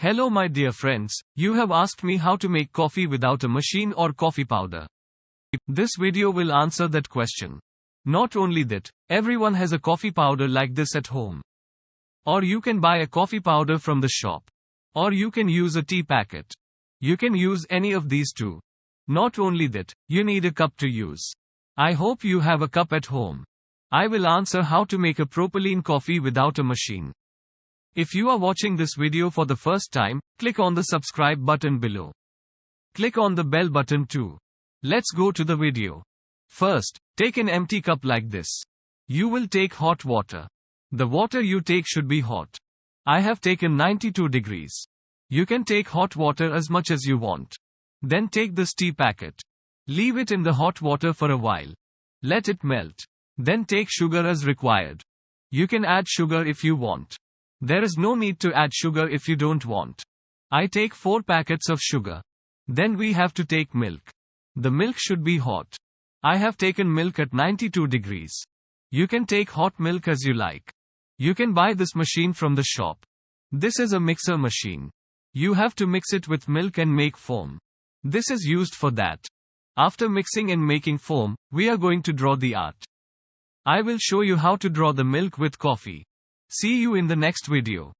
Hello my dear friends, you have asked me how to make coffee without a machine or coffee powder. This video will answer that question. Not only that, everyone has a coffee powder like this at home. Or you can buy a coffee powder from the shop. Or you can use a tea packet. You can use any of these too. Not only that, you need a cup to use. I hope you have a cup at home. I will answer how to make a propylene coffee without a machine. If you are watching this video for the first time, click on the subscribe button below. Click on the bell button too. Let's go to the video. First, take an empty cup like this. You will take hot water. The water you take should be hot. I have taken 92 degrees. You can take hot water as much as you want. Then take this tea packet. Leave it in the hot water for a while. Let it melt. Then take sugar as required. You can add sugar if you want. There is no need to add sugar if you don't want. I take 4 packets of sugar. Then we have to take milk. The milk should be hot. I have taken milk at 92 degrees. You can take hot milk as you like. You can buy this machine from the shop. This is a mixer machine. You have to mix it with milk and make foam. This is used for that. After mixing and making foam, we are going to draw the art. I will show you how to draw the milk with coffee. See you in the next video.